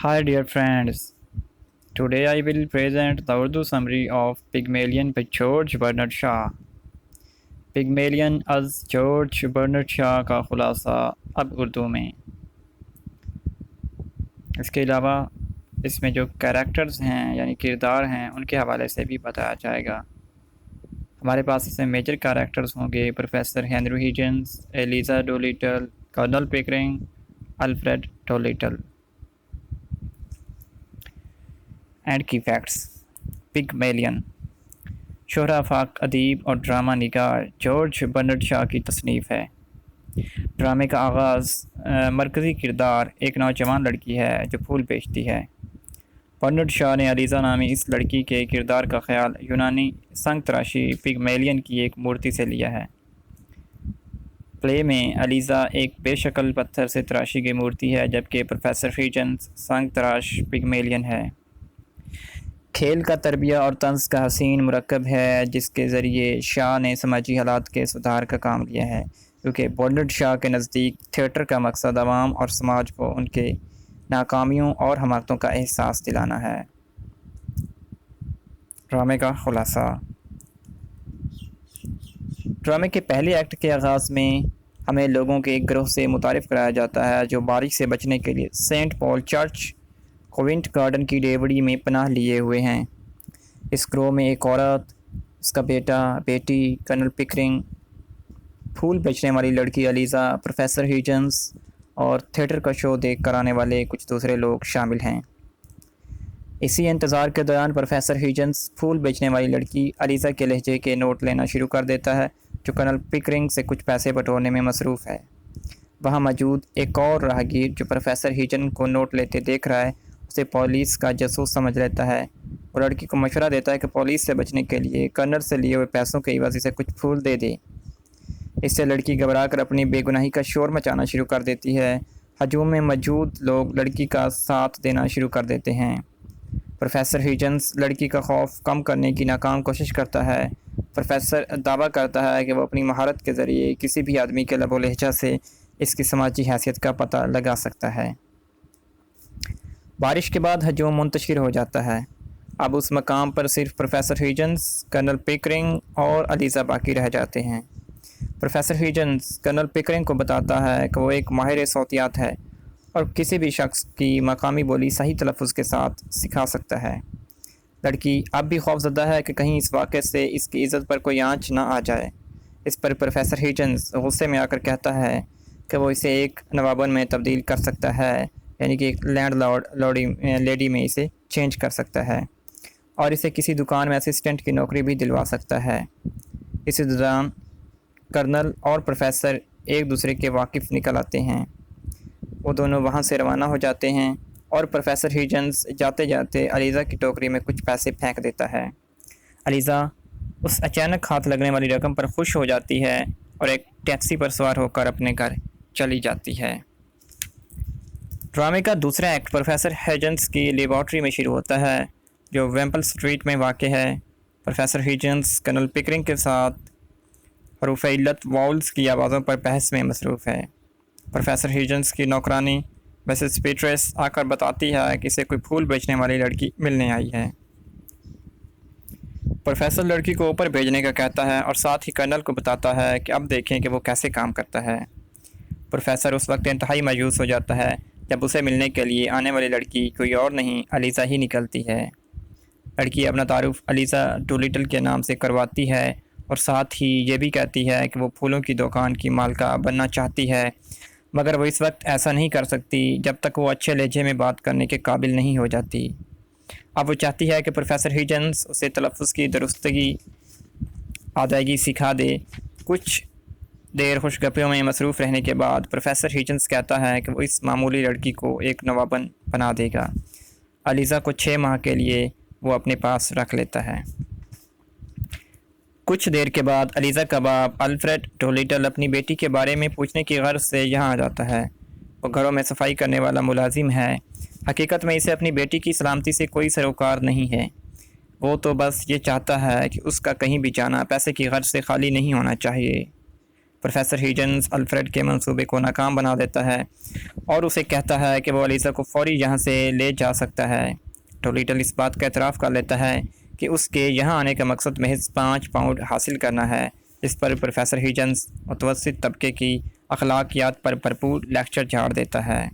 Hi dear friends, today I will present the Urdu summary of Pygmalion by George Bernard Shaw. Pygmalion is George برنرڈ شاہ کا خلاصہ اب اردو میں۔ اس کے علاوہ اس میں جو کریکٹرز ہیں یعنی کردار ہیں ان کے حوالے سے بھی بتایا جائے گا۔ ہمارے پاس اس میں میجر کریکٹرز ہوں گے professor Henry Higgins, Eliza Doolittle, colonel Pickering, Alfred Doolittle. And key facts. Pygmalion شہرہ افاق ادیب اور ڈرامہ نگار جارج برنرڈ شاہ کی تصنیف ہے۔ ڈرامے کا آغاز مرکزی کردار ایک نوجوان لڑکی ہے جو پھول بیچتی ہے۔ برنرڈ شاہ نے علیزہ نامی اس لڑکی کے کردار کا خیال یونانی سنگ تراشی پگمیلین کی ایک مورتی سے لیا ہے۔ پلے میں علیزہ ایک بے شکل پتھر سے تراشی گئی مورتی ہے جبکہ پروفیسر ہیجنس سنگ تراش پگمیلین ہے۔ کھیل کا تربیہ اور طنز کا حسین مرکب ہے جس کے ذریعے شاہ نے سماجی حالات کے سدھار کا کام لیا ہے، کیونکہ برنرڈ شاہ کے نزدیک تھیٹر کا مقصد عوام اور سماج کو ان کے ناکامیوں اور حماقتوں کا احساس دلانا ہے۔ ڈرامے کا خلاصہ۔ ڈرامے کے پہلے ایکٹ کے آغاز میں ہمیں لوگوں کے ایک گروہ سے متعارف کرایا جاتا ہے جو بارش سے بچنے کے لیے سینٹ پال چرچ کوونٹ گارڈن کی ڈیوڑی میں پناہ لیے ہوئے ہیں۔ اس گروہ میں ایک عورت، اس کا بیٹا، بیٹی، کرنل پکرنگ، پھول بیچنے والی لڑکی علیزہ، پروفیسر ہیجنس اور تھیٹر کا شو دیکھ کر آنے والے کچھ دوسرے لوگ شامل ہیں۔ اسی انتظار کے دوران پروفیسر ہیجنس پھول بیچنے والی لڑکی علیزہ کے لہجے کے نوٹ لینا شروع کر دیتا ہے جو کرنل پکرنگ سے کچھ پیسے بٹورنے میں مصروف ہے۔ وہاں موجود ایک اور راہگیر جو پروفیسر ہیجن کو نوٹ لیتے دیکھ رہا ہے اسے پولیس کا جاسوس سمجھ لیتا ہے اور لڑکی کو مشورہ دیتا ہے کہ پولیس سے بچنے کے لیے کرنل سے لیے ہوئے پیسوں کے عوض اسے کچھ پھول دے دے۔ اس سے لڑکی گھبرا کر اپنی بے گناہی کا شور مچانا شروع کر دیتی ہے۔ ہجوم میں موجود لوگ لڑکی کا ساتھ دینا شروع کر دیتے ہیں۔ پروفیسر ہیجنس لڑکی کا خوف کم کرنے کی ناکام کوشش کرتا ہے۔ پروفیسر دعویٰ کرتا ہے کہ وہ اپنی مہارت کے ذریعے کسی بھی آدمی کے لب و لہجہ سے اس کی سماجی حیثیت کا پتہ لگا سکتا ہے۔ بارش کے بعد ہجوم منتشر ہو جاتا ہے۔ اب اس مقام پر صرف پروفیسر ہیجنس، کرنل پکرنگ اور علیزہ باقی رہ جاتے ہیں۔ پروفیسر ہیجنس کرنل پکرنگ کو بتاتا ہے کہ وہ ایک ماہر صوتیات ہے اور کسی بھی شخص کی مقامی بولی صحیح تلفظ کے ساتھ سکھا سکتا ہے۔ لڑکی اب بھی خوفزدہ ہے کہ کہیں اس واقعے سے اس کی عزت پر کوئی آنچ نہ آ جائے۔ اس پر پروفیسر ہیجنس غصے میں آ کر کہتا ہے کہ وہ اسے ایک نوابن میں تبدیل کر سکتا ہے، یعنی کہ ایک لینڈ لیڈی میں اسے چینج کر سکتا ہے اور اسے کسی دکان میں اسسٹنٹ کی نوکری بھی دلوا سکتا ہے۔ اسی دوران کرنل اور پروفیسر ایک دوسرے کے واقف نکل آتے ہیں۔ وہ دونوں وہاں سے روانہ ہو جاتے ہیں اور پروفیسر ہیجنس جاتے جاتے علیزہ کی ٹوکری میں کچھ پیسے پھینک دیتا ہے۔ علیزہ اس اچانک ہاتھ لگنے والی رقم پر خوش ہو جاتی ہے اور ایک ٹیکسی پر سوار ہو کر اپنے گھر چلی جاتی ہے۔ ڈرامے کا دوسرا ایکٹ پروفیسر ہیجنس کی لیبارٹری میں شروع ہوتا ہے جو ویمپل اسٹریٹ میں واقع ہے۔ پروفیسر ہیجنس کرنل پکرنگ کے ساتھ حروف علت واؤلز کی آوازوں پر بحث میں مصروف ہے۔ پروفیسر ہیجنس کی نوکرانی مسز پیٹریس آ کر بتاتی ہے کہ اسے کوئی پھول بیچنے والی لڑکی ملنے آئی ہے۔ پروفیسر لڑکی کو اوپر بھیجنے کا کہتا ہے اور ساتھ ہی کرنل کو بتاتا ہے کہ اب دیکھیں کہ وہ کیسے کام کرتا ہے۔ پروفیسر اس وقت انتہائی مایوس ہو جاتا ہے جب اسے ملنے کے لیے آنے والی لڑکی کوئی اور نہیں علیزہ ہی نکلتی ہے۔ لڑکی اپنا تعارف علیزہ ڈولیٹل کے نام سے کرواتی ہے اور ساتھ ہی یہ بھی کہتی ہے کہ وہ پھولوں کی دکان کی مالکہ بننا چاہتی ہے، مگر وہ اس وقت ایسا نہیں کر سکتی جب تک وہ اچھے لہجے میں بات کرنے کے قابل نہیں ہو جاتی۔ اب وہ چاہتی ہے کہ پروفیسر ہیجنس اسے تلفظ کی درستگی ادائیگی سکھا دے۔ کچھ دیر خوش گپیوں میں مصروف رہنے کے بعد پروفیسر ہیجنس کہتا ہے کہ وہ اس معمولی لڑکی کو ایک نوابن بنا دے گا۔ علیزہ کو 6 ماہ کے لیے وہ اپنے پاس رکھ لیتا ہے۔ کچھ دیر کے بعد علیزہ کا باپ الفریڈ ڈولیٹل اپنی بیٹی کے بارے میں پوچھنے کی غرض سے یہاں آ جاتا ہے۔ وہ گھروں میں صفائی کرنے والا ملازم ہے۔ حقیقت میں اسے اپنی بیٹی کی سلامتی سے کوئی سروکار نہیں ہے۔ وہ تو بس یہ چاہتا ہے کہ اس کا کہیں بھی جانا پیسے کی غرض سے خالی نہیں ہونا چاہیے۔ پروفیسر ہیجنز الفریڈ کے منصوبے کو ناکام بنا دیتا ہے اور اسے کہتا ہے کہ وہ علیزہ کو فوری یہاں سے لے جا سکتا ہے۔ ڈولیٹل اس بات کا اعتراف کر لیتا ہے کہ اس کے یہاں آنے کا مقصد محض 5 پاؤنڈ حاصل کرنا ہے، جس پر پروفیسر ہیجنز متوسط طبقے کی اخلاقیات پر بھرپور لیکچر جھاڑ دیتا ہے۔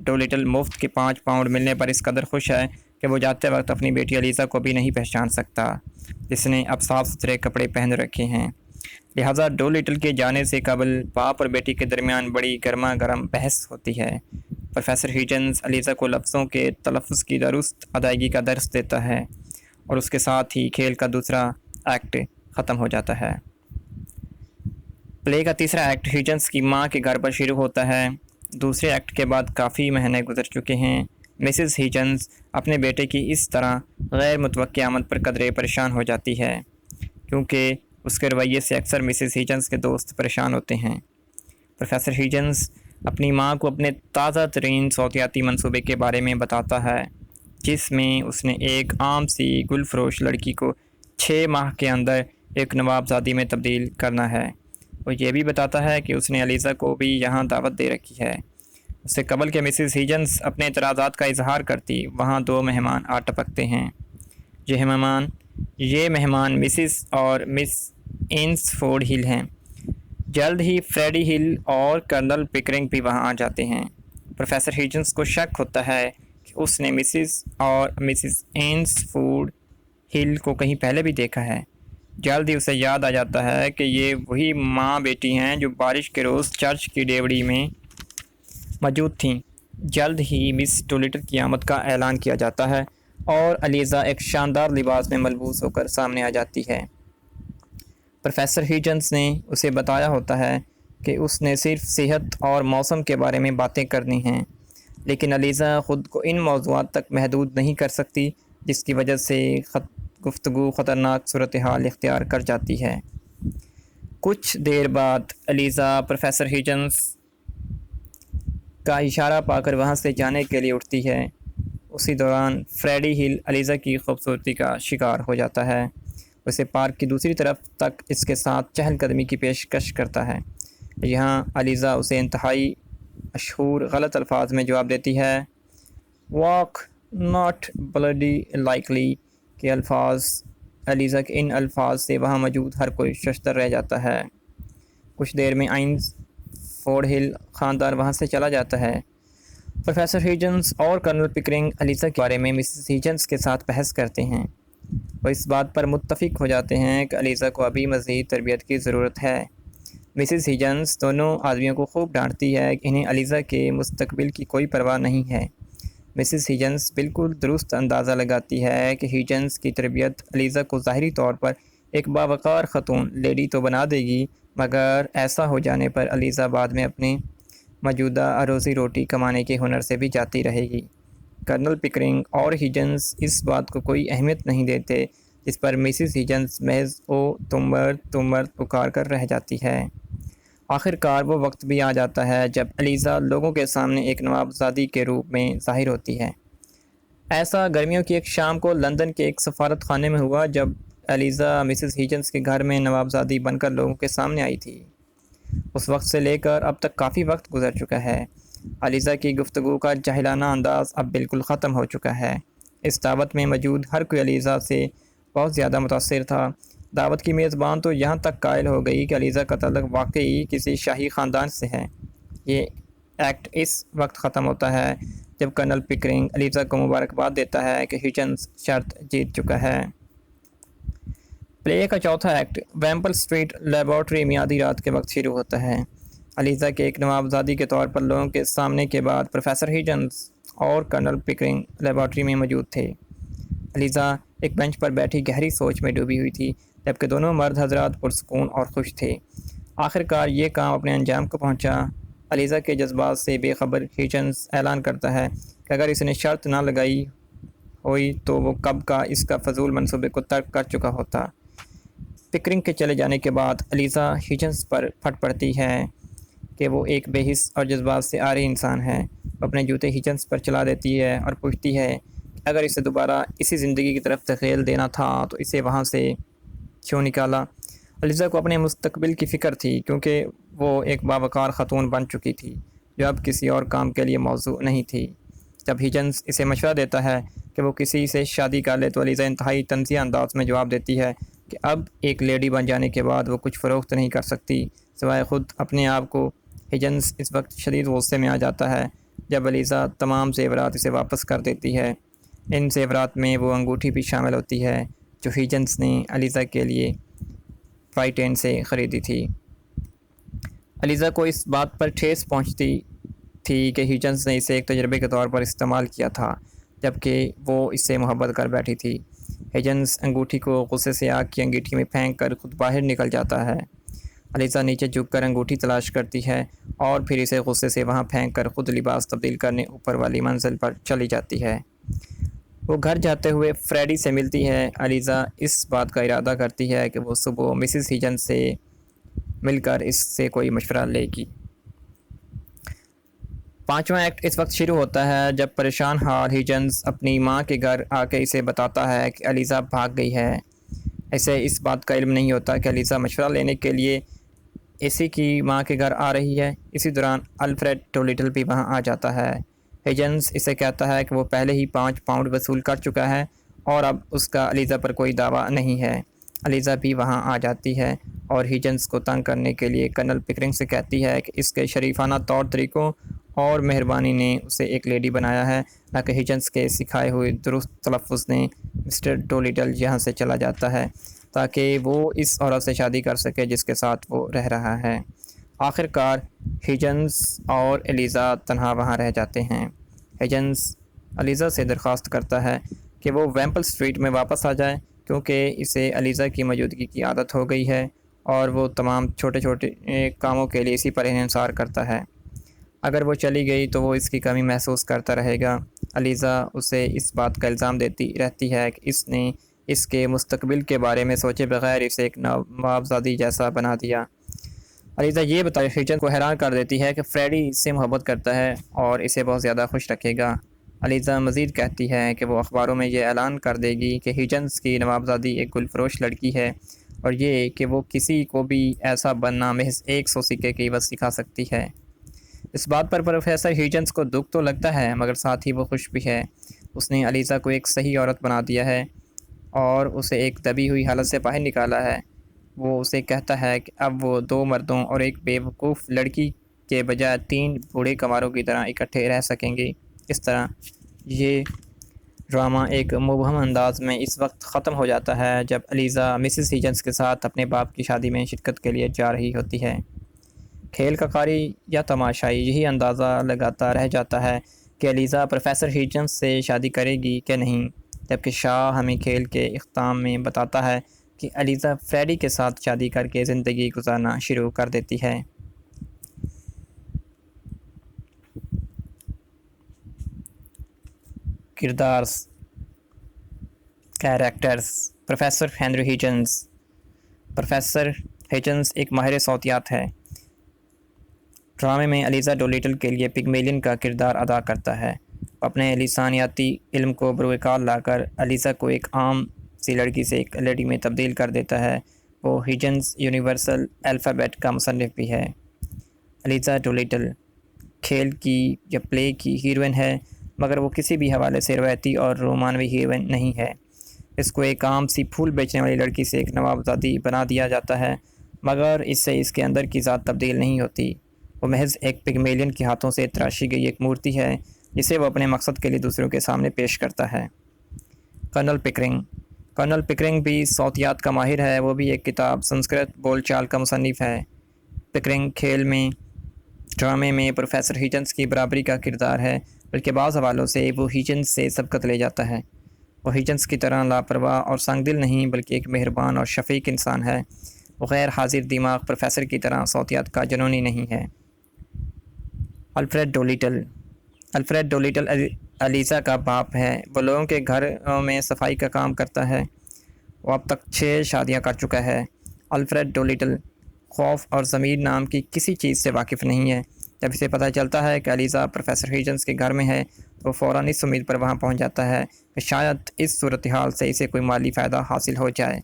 ڈولیٹل مفت کے 5 پاؤنڈ ملنے پر اس قدر خوش ہے کہ وہ جاتے وقت اپنی بیٹی علیزہ کو بھی نہیں پہچان سکتا، جس نے اب صاف ستھرے کپڑے پہن رکھے ہیں۔ لہٰذا ڈولیٹل کے جانے سے قبل باپ اور بیٹی کے درمیان بڑی گرما گرم بحث ہوتی ہے۔ پروفیسر ہیجنز علیزہ کو لفظوں کے تلفظ کی درست ادائیگی کا درس دیتا ہے اور اس کے ساتھ ہی کھیل کا دوسرا ایکٹ ختم ہو جاتا ہے۔ پلے کا تیسرا ایکٹ ہیجنز کی ماں کے گھر پر شروع ہوتا ہے۔ دوسرے ایکٹ کے بعد کافی مہینے گزر چکے ہیں۔ مسز ہیجنز اپنے بیٹے کی اس طرح غیر متوقع آمد پر قدرے پریشان ہو جاتی ہے، کیونکہ اس کے رویے سے اکثر مسز ہیجنز کے دوست پریشان ہوتے ہیں۔ پروفیسر ہیجنز اپنی ماں کو اپنے تازہ ترین صوتیاتی منصوبے کے بارے میں بتاتا ہے، جس میں اس نے ایک عام سی گل فروش لڑکی کو 6 ماہ کے اندر ایک نوابزادی میں تبدیل کرنا ہے۔ وہ یہ بھی بتاتا ہے کہ اس نے علیزہ کو بھی یہاں دعوت دے رکھی ہے۔ اس سے قبل کہ مسز ہیجنز اپنے اعتراضات کا اظہار کرتی، وہاں 2 مہمان آ ٹپکتے ہیں۔ یہ مہمان مسز اور مس اینسفورڈ ہل ہیں۔ جلد ہی فریڈی ہل اور کرنل پکرنگ بھی وہاں آ جاتے ہیں۔ پروفیسر ہیجنز کو شک ہوتا ہے کہ اس نے مسز اور مسز اینسفورڈ ہل کو کہیں پہلے بھی دیکھا ہے۔ جلد ہی اسے یاد آ جاتا ہے کہ یہ وہی ماں بیٹی ہیں جو بارش کے روز چرچ کی ڈیوڑی میں موجود تھیں۔ جلد ہی مس ڈولیٹل کی آمد کا اعلان کیا جاتا ہے اور علیزہ ایک شاندار لباس میں ملبوس ہو کر سامنے آ جاتی ہے۔ پروفیسر ہیجنز نے اسے بتایا ہوتا ہے کہ اس نے صرف صحت اور موسم کے بارے میں باتیں کرنی ہیں، لیکن علیزہ خود کو ان موضوعات تک محدود نہیں کر سکتی، جس کی وجہ سے گفتگو خطرناک صورتحال اختیار کر جاتی ہے۔ کچھ دیر بعد علیزہ پروفیسر ہیجنز کا اشارہ پا کر وہاں سے جانے کے لیے اٹھتی ہے۔ اسی دوران فریڈی ہل علیزہ کی خوبصورتی کا شکار ہو جاتا ہے۔ اسے پارک کی دوسری طرف تک اس کے ساتھ چہل قدمی کی پیشکش کرتا ہے۔ یہاں علیزہ اسے انتہائی مشہور غلط الفاظ میں جواب دیتی ہے۔ واک ناٹ بلڈی لائکلی کے الفاظ، علیزہ کے ان الفاظ سے وہاں موجود ہر کوئی ششدر رہ جاتا ہے۔ کچھ دیر میں اینسفورڈ ہل خاندان وہاں سے چلا جاتا ہے۔ پروفیسر ہیجنز اور کرنل پکرنگ علیزہ کے بارے میں مسز ہیجنز کے ساتھ بحث کرتے ہیں۔ وہ اس بات پر متفق ہو جاتے ہیں کہ علیزہ کو ابھی مزید تربیت کی ضرورت ہے۔ مسز ہیجنز دونوں آدمیوں کو خوب ڈانٹتی ہے کہ انہیں علیزہ کے مستقبل کی کوئی پرواہ نہیں ہے۔ مسز ہیجنز بالکل درست اندازہ لگاتی ہے کہ ہیجنز کی تربیت علیزہ کو ظاہری طور پر ایک باوقار خاتون لیڈی تو بنا دے گی، مگر ایسا ہو جانے پر علیزہ بعد میں اپنے موجودہ روزی روٹی کمانے کے ہنر سے بھی جاتی رہے گی۔ کرنل پکرنگ اور ہیجنز اس بات کو کوئی اہمیت نہیں دیتے، جس پر مسز ہیجنز محض او تم مرد پکار کر رہ جاتی ہے۔ آخر کار وہ وقت بھی آ جاتا ہے جب علیزہ لوگوں کے سامنے ایک نوابزادی کے روپ میں ظاہر ہوتی ہے۔ ایسا گرمیوں کی ایک شام کو لندن کے ایک سفارت خانے میں ہوا، جب علیزہ مسز ہیجنز کے گھر میں نوابزادی بن کر لوگوں کے سامنے آئی تھی۔ اس وقت سے لے کر اب تک کافی وقت گزر چکا ہے۔ علیزہ کی گفتگو کا جاہلانہ انداز اب بالکل ختم ہو چکا ہے۔ اس دعوت میں موجود ہر کوئی علیزہ سے بہت زیادہ متاثر تھا۔ دعوت کی میزبان تو یہاں تک قائل ہو گئی کہ علیزہ کا تعلق واقعی کسی شاہی خاندان سے ہے۔ یہ ایکٹ اس وقت ختم ہوتا ہے جب کرنل پکرنگ علیزہ کو مبارکباد دیتا ہے کہ ہیجنز شرط جیت چکا ہے۔ پلے کا چوتھا ایکٹ ویمپل اسٹریٹ لیبارٹری میں آدھی رات کے وقت شروع ہوتا ہے۔ علیزہ کے ایک نوابزادی کے طور پر لوگوں کے سامنے کے بعد پروفیسر ہیجنز اور کرنل پکرنگ لیبارٹری میں موجود تھے۔ علیزہ ایک بینچ پر بیٹھی گہری سوچ میں ڈوبی ہوئی تھی، جبکہ دونوں مرد حضرات پرسکون اور خوش تھے۔ آخر کار یہ کام اپنے انجام کو پہنچا۔ علیزہ کے جذبات سے بے خبر ہیجنز اعلان کرتا ہے کہ اگر اس نے شرط نہ لگائی ہوئی تو وہ کب کا اس کا فضول منصوبے کو ترک کر چکا ہوتا۔ پکرنگ کے چلے جانے کے بعد علیزہ ہیجنز پر پھٹ پڑتی ہے کہ وہ ایک بے حس اور جذبات سے عاری انسان ہے۔ وہ اپنے جوتے ہیجنز پر چلا دیتی ہے اور پوچھتی ہے کہ اگر اسے دوبارہ اسی زندگی کی طرف تخیل دینا تھا تو اسے وہاں سے کیوں نکالا۔ الیزا کو اپنے مستقبل کی فکر تھی کیونکہ وہ ایک باوقار خاتون بن چکی تھی جو اب کسی اور کام کے لیے موزوں نہیں تھی۔ جب ہیجنس اسے مشورہ دیتا ہے کہ وہ کسی سے شادی کر لے تو الیزا انتہائی طنزیہ انداز میں جواب دیتی ہے کہ اب ایک لیڈی بن جانے کے بعد وہ کچھ فروخت نہیں کر سکتی سوائے خود اپنے آپ کو۔ ہیجنس اس وقت شدید غصے میں آ جاتا ہے جب الیزا تمام زیورات اسے واپس کر دیتی ہے۔ ان زیورات میں وہ انگوٹھی بھی شامل ہوتی ہے جو ہیجنس نے الیزا کے لیے وائٹ اینڈ سے خریدی تھی۔ الیزا کو اس بات پر ٹھیس پہنچتی تھی کہ ہیجنس نے اسے ایک تجربے کے طور پر استعمال کیا تھا جبکہ وہ اس سے محبت کر بیٹھی تھی۔ ہیجنس انگوٹھی کو غصے سے آگ کی انگیٹھی میں پھینک کر خود باہر نکل جاتا ہے۔ الیزا نیچے جھک کر انگوٹھی تلاش کرتی ہے اور پھر اسے غصے سے وہاں پھینک کر خود لباس تبدیل کرنے اوپر والی منزل پر چلی جاتی ہے۔ وہ گھر جاتے ہوئے فریڈی سے ملتی ہے۔ الیزا اس بات کا ارادہ کرتی ہے کہ وہ صبح مسز ہیجنس سے مل کر اس سے کوئی مشورہ لے گی۔ پانچواں ایکٹ اس وقت شروع ہوتا ہے جب پریشان حال ہیجنس اپنی ماں کے گھر آ کے اسے بتاتا ہے کہ الیزا بھاگ گئی ہے۔ اسے اس بات کا علم نہیں ہوتا کہ الیزا مشورہ لینے کے لیے اسی کی ماں کے گھر آ رہی ہے۔ اسی دوران الفریڈ ڈولیٹل بھی وہاں آ جاتا ہے۔ ہیجنس اسے کہتا ہے کہ وہ پہلے ہی 5 پاؤنڈ وصول کر چکا ہے اور اب اس کا الیزا پر کوئی دعویٰ نہیں ہے۔ الیزا بھی وہاں آ جاتی ہے اور ہیجنس کو تنگ کرنے کے لیے کرنل پکرنگ سے کہتی ہے کہ اس کے شریفانہ طور طریقوں اور مہربانی نے اسے ایک لیڈی بنایا ہے، نہ کہ ہیجنس کے سکھائے ہوئے درست تلفظ نے۔ مسٹر ڈولیٹل یہاں سے چلا جاتا ہے تاکہ وہ اس عورت سے شادی کر سکے جس کے ساتھ وہ رہ رہا ہے۔ آخر کار ہیجنس اور الیزا تنہا وہاں رہ جاتے ہیں۔ ہیجنس الیزا سے درخواست کرتا ہے کہ وہ ویمپل اسٹریٹ میں واپس آ جائے کیونکہ اسے الیزا کی موجودگی کی عادت ہو گئی ہے اور وہ تمام چھوٹے چھوٹے کاموں کے لیے اسی پر انحصار کرتا ہے۔ اگر وہ چلی گئی تو وہ اس کی کمی محسوس کرتا رہے گا۔ الیزا اسے اس بات کا الزام دیتی رہتی ہے کہ اس نے اس کے مستقبل کے بارے میں سوچے بغیر اسے ایک نوابزادی جیسا بنا دیا۔ الیزا یہ بتا ہیجنس کو حیران کر دیتی ہے کہ فریڈی اس سے محبت کرتا ہے اور اسے بہت زیادہ خوش رکھے گا۔ الیزا مزید کہتی ہے کہ وہ اخباروں میں یہ اعلان کر دے گی کہ ہیجنس کی نوابزادی ایک گل فروش لڑکی ہے اور یہ کہ وہ کسی کو بھی ایسا بننا محض 100 سکے کی عوض سکھا سکتی ہے۔ اس بات پر پروفیسر ہیجنس کو دکھ تو لگتا ہے مگر ساتھ ہی وہ خوش بھی ہے۔ اس نے الیزا کو ایک صحیح عورت بنا دیا ہے اور اسے ایک دبی ہوئی حالت سے باہر نکالا ہے۔ وہ اسے کہتا ہے کہ اب وہ 2 مردوں اور ایک بے وقوف لڑکی کے بجائے 3 بوڑھے کنواروں کی طرح اکٹھے رہ سکیں گے۔ اس طرح یہ ڈرامہ ایک مبہم انداز میں اس وقت ختم ہو جاتا ہے جب الیزا مسز ہیجنس کے ساتھ اپنے باپ کی شادی میں شرکت کے لیے جا رہی ہوتی ہے۔ کھیل کا قاری یا تماشائی یہی اندازہ لگاتا رہ جاتا ہے کہ الیزا پروفیسر ہیجنس سے شادی کرے گی کہ نہیں، جبکہ شاہ ہمیں کھیل کے اختتام میں بتاتا ہے کہ الیزا فریڈی کے ساتھ شادی کر کے زندگی گزارنا شروع کر دیتی ہے۔ کردار کیریکٹرز پروفیسر ہنری ہیجنس۔ پروفیسر ہیجنس ایک ماہر صوتیات ہے۔ ڈرامے میں الیزا ڈولیٹل کے لیے پگمیلین کا کردار ادا کرتا ہے۔ وہ اپنے لسانیاتی علم کو بروئے کار لا کر الیزا کو ایک عام سی لڑکی سے ایک لیڈی میں تبدیل کر دیتا ہے۔ وہ ہیجنس یونیورسل الفابیٹ کا مصنف بھی ہے۔ الیزا ڈولیٹل کھیل کی یا پلے کی ہیروئن ہے مگر وہ کسی بھی حوالے سے روایتی اور رومانوی ہیروئن نہیں ہے۔ اس کو ایک عام سی پھول بیچنے والی لڑکی سے ایک نوابزادی بنا دیا جاتا ہے مگر اس سے اس کے اندر کی ذات تبدیل نہیں ہوتی۔ وہ محض ایک پگمیلین کے ہاتھوں سے تراشی گئی ایک مورتی ہے جسے وہ اپنے مقصد کے لیے دوسروں کے سامنے پیش کرتا ہے۔ کرنل پکرنگ۔ کرنل پکرنگ بھی صوتیات کا ماہر ہے۔ وہ بھی ایک کتاب سنسکرت بول چال کا مصنف ہے۔ پکرنگ کھیل میں ڈرامے میں پروفیسر ہیجنس کی برابری کا کردار ہے بلکہ بعض حوالوں سے وہ ہیجنس سے سبقت لے جاتا ہے۔ وہ ہیجنس کی طرح لاپرواہ اور سنگ دل نہیں بلکہ ایک مہربان اور شفیق انسان ہے۔ وہ غیر حاضر دماغ پروفیسر کی طرح صوتیات کا جنونی نہیں ہے۔ الفریڈ ڈولیٹل۔ الفریڈ ڈولیٹل الیزا کا باپ ہے۔ وہ لوگوں کے گھروں میں صفائی کا کام کرتا ہے۔ وہ اب تک 6 شادیاں کر چکا ہے۔ الفریڈ ڈولیٹل خوف اور ضمیر نام کی کسی چیز سے واقف نہیں ہے۔ جب اسے پتہ چلتا ہے کہ الیزا پروفیسر ہیجنس کے گھر میں ہے تو وہ فوراً اس امید پر وہاں پہنچ جاتا ہے کہ شاید اس صورتحال سے اسے کوئی مالی فائدہ حاصل ہو جائے۔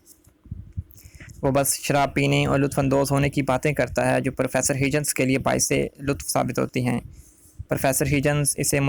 وہ بس شراب پینے اور لطف اندوز ہونے کی باتیں کرتا ہے جو پروفیسر ہیجنس کے لیے باعث لطف ثابت ہوتی ہیں۔ پروفیسر ہیجنس اسے